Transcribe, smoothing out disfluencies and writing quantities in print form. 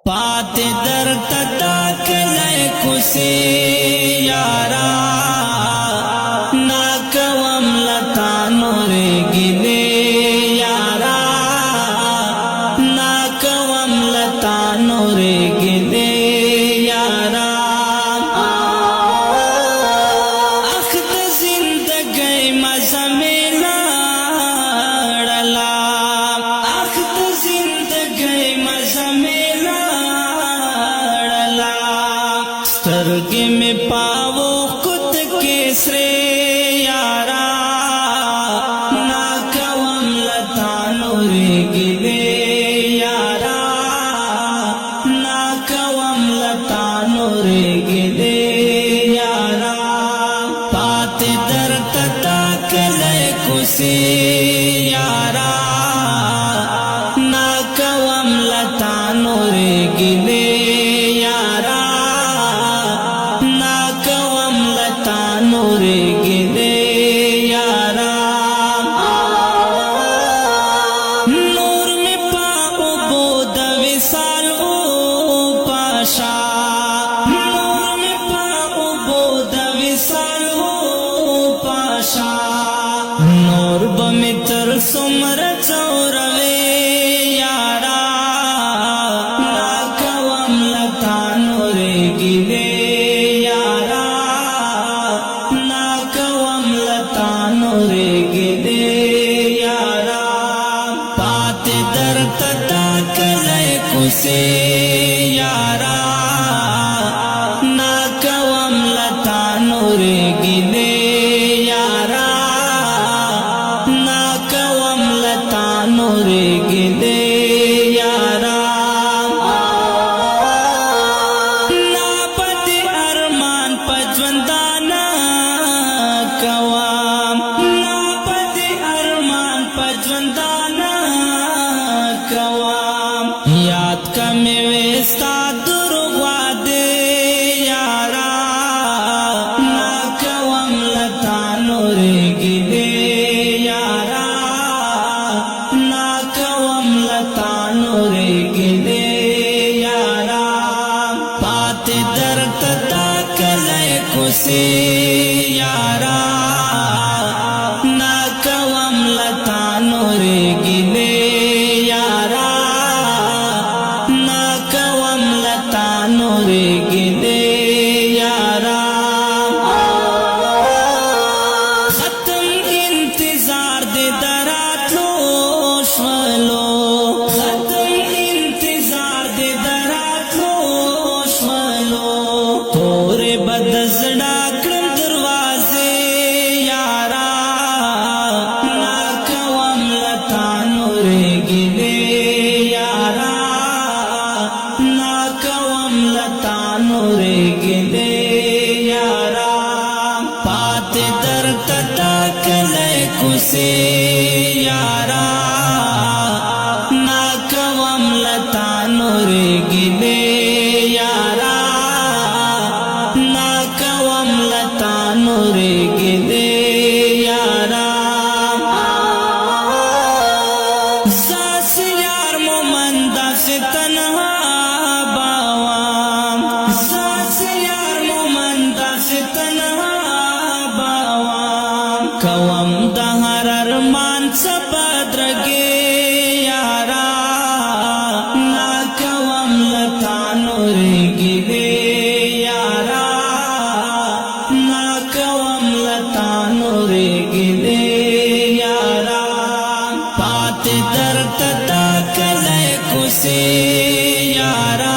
پات در تتا کلائے کسی یارا ناکوام لتا نورے گلے یارا ناکوام لتا نورے گلے یارا اخت زندگی مزہ میلا ڈلا اخت زندگی مزہ میلا سترگی میں پاو کت کے سرے یارا ناکوام لتا نورے گلے یارا ناکوام لتا نورے گلے یارا پات در تتا کلے کسی یارا ناکوام لتا نورے گلے نورے گلے یارا نور میں پاو بود وصال او پاشا نور میں پاو بود وصال او پاشا نور بمتر سمر چوروے یارا ناکوام لتا نورے گلے نورے گلے یارا پات در تتا کلے کسی یارا ناکوام لتا نورے گلے یارا ناکوام لتا نورے گلے یارا ناپت ارمان پجوندانا کوام پجوندانا کوام یاد کا میں ویستا درغوا دے یارا ناکوام لتا نورے گلے یارا ناکوام لتا نورے گلے یارا پات در تتا کلے کسی یارا ناکوام لتا نورے گلے یارا ناکوام لتا نورے گلے یارا ختم انتظار دے دراتلو شولو ختم انتظار دے دراتلو شولو تورے بدزڑا کرم دروازے یارا ناکوام لتا نورے گلے یارا ناکوام لتا نورے گلے یارا پات در تتا کلے کسی یارا ناکوام لتا نورے گلے یارا ناکوام لتا نورے گلے یارا یار مومندہ سے تنہا باوام یار مومندہ سے تنہا باوام کوام دہر ارمان سبادرگے یارا ناکوام لتا نورے گلے یارا ناکوام لتا نورے گلے یارا پات در تتا کلے کسی یارا